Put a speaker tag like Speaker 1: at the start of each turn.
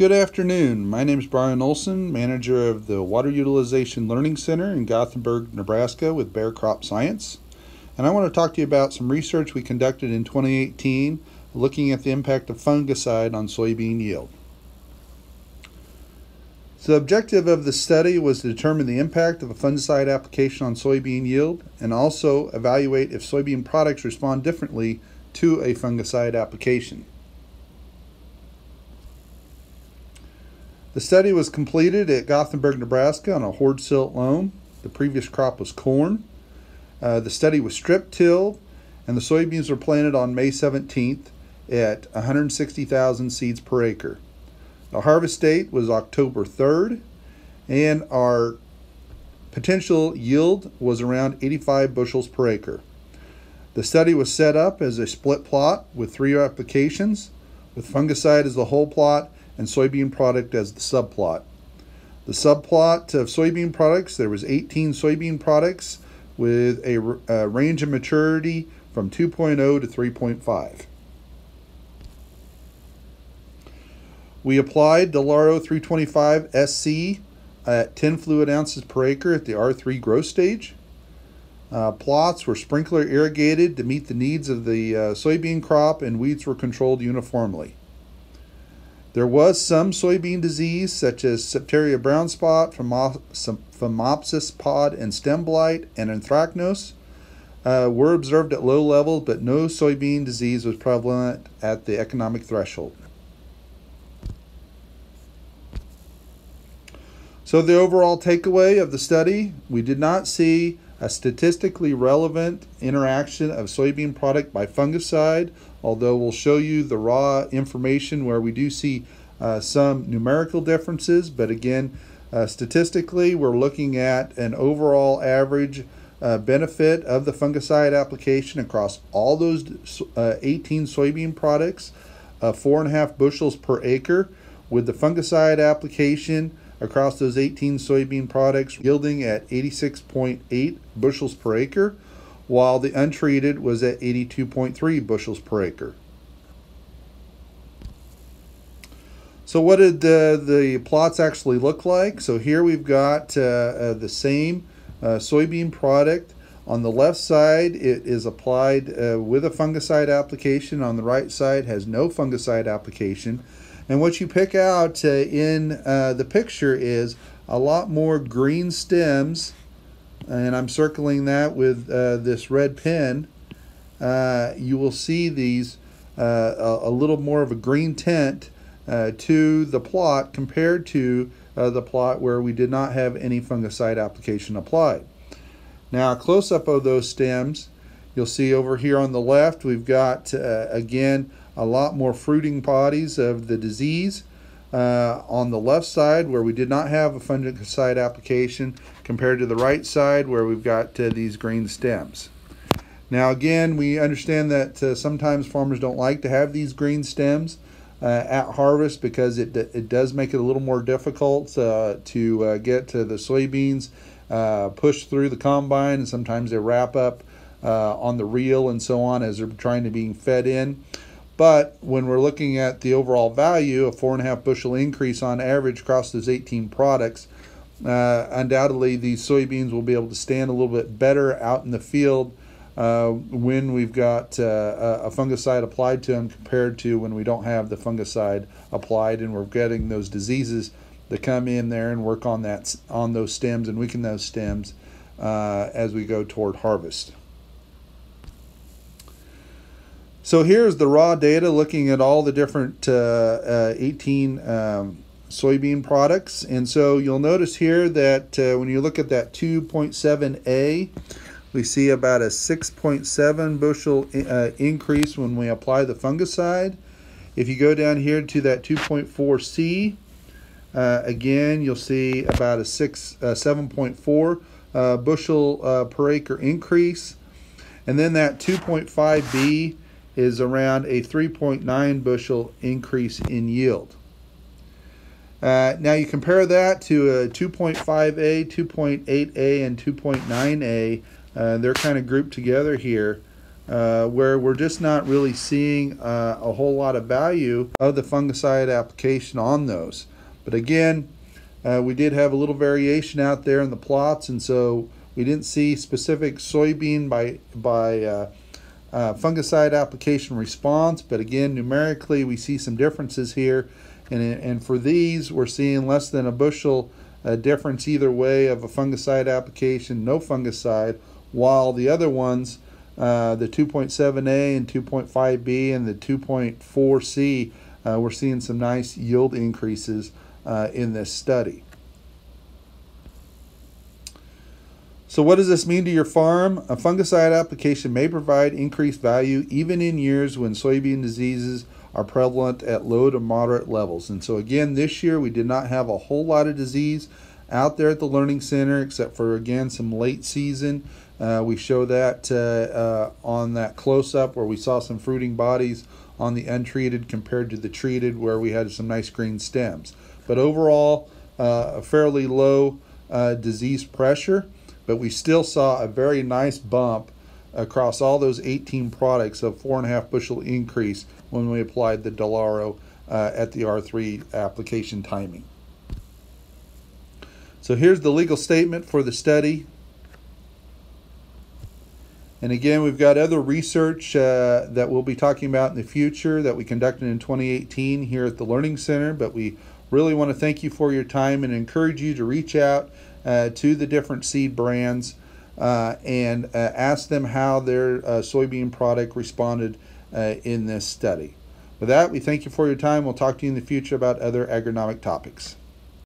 Speaker 1: Good afternoon. My name is Brian Olson, manager of the Water Utilization Learning Center in Gothenburg, Nebraska with Bayer Crop Science. And I want to talk to you about some research we conducted in 2018 looking at the impact of fungicide on soybean yield. So the objective of the study was to determine the impact of a fungicide application on soybean yield and also evaluate if soybean products respond differently to a fungicide application. The study was completed at Gothenburg, Nebraska on a horde silt loam. The previous crop was corn. The study was strip tilled and the soybeans were planted on May 17th at 160,000 seeds per acre. The harvest date was October 3rd and our potential yield was around 85 bushels per acre. The study was set up as a split plot with 3 applications, with fungicide as the whole plot and soybean product as the subplot. The subplot of soybean products, there was 18 soybean products with a range of maturity from 2.0 to 3.5. We applied Delaro 325 SC at 10 fluid ounces per acre at the R3 growth stage. Plots were sprinkler irrigated to meet the needs of the soybean crop, and weeds were controlled uniformly. There was some soybean disease such as Septaria brown spot, Phomopsis pod and stem blight, and anthracnose were observed at low levels, but no soybean disease was prevalent at the economic threshold. So the overall takeaway of the study, we did not see a statistically relevant interaction of soybean product by fungicide, although we'll show you the raw information where we do see some numerical differences. But again, statistically, we're looking at an overall average benefit of the fungicide application across all those 18 soybean products, 4.5 bushels per acre, with the fungicide application across those 18 soybean products yielding at 86.8 bushels per acre, while the untreated was at 82.3 bushels per acre. So what did the plots actually look like? So here we've got the same soybean product. On the left side, it is applied with a fungicide application. On the right side has no fungicide application. And what you pick out in the picture is a lot more green stems, and I'm circling that with this red pen. You will see these a little more of a green tint to the plot compared to the plot where we did not have any fungicide application applied. Now a close-up of those stems, you'll see over here on the left we've got again a lot more fruiting bodies of the disease on the left side where we did not have a fungicide application compared to the right side where we've got these green stems. Now again, we understand that sometimes farmers don't like to have these green stems at harvest because it does make it a little more difficult to get to the soybeans pushed through the combine, and sometimes they wrap up on the reel and so on as they're trying to be fed in. But when we're looking at the overall value, a 4.5 bushel increase on average across those 18 products, undoubtedly these soybeans will be able to stand a little bit better out in the field when we've got a fungicide applied to them compared to when we don't have the fungicide applied and we're getting those diseases that come in there and work on those stems and weaken those stems as we go toward harvest. So here's the raw data looking at all the different 18 soybean products. And so you'll notice here that when you look at that 2.7A, we see about a 6.7 bushel increase when we apply the fungicide. If you go down here to that 2.4C, again, you'll see about a 7.4 bushel per acre increase. And then that 2.5B is around a 3.9 bushel increase in yield. Now you compare that to a 2.5A, 2.8A, and 2.9A. They're kind of grouped together here. where we're just not really seeing a whole lot of value of the fungicide application on those. But again, we did have a little variation out there in the plots, and so we didn't see specific soybean by fungicide application response. But again, numerically, we see some differences here, and for these, we're seeing less than a bushel difference either way of a fungicide application, no fungicide, while the other ones, the 2.7A and 2.5B and the 2.4C, we're seeing some nice yield increases in this study. So what does this mean to your farm? A fungicide application may provide increased value even in years when soybean diseases are prevalent at low to moderate levels. And so again, this year we did not have a whole lot of disease out there at the Learning Center, except for, again, some late season. We show that on that close-up where we saw some fruiting bodies on the untreated compared to the treated, where we had some nice green stems. But overall, a fairly low disease pressure, but we still saw a very nice bump across all those 18 products of 4.5 bushel increase when we applied the Delaro at the R3 application timing. So here's the legal statement for the study. And again, we've got other research that we'll be talking about in the future that we conducted in 2018 here at the Learning Center, but we really want to thank you for your time and encourage you to reach out to the different seed brands and ask them how their soybean product responded in this study. With that, we thank you for your time. We'll talk to you in the future about other agronomic topics.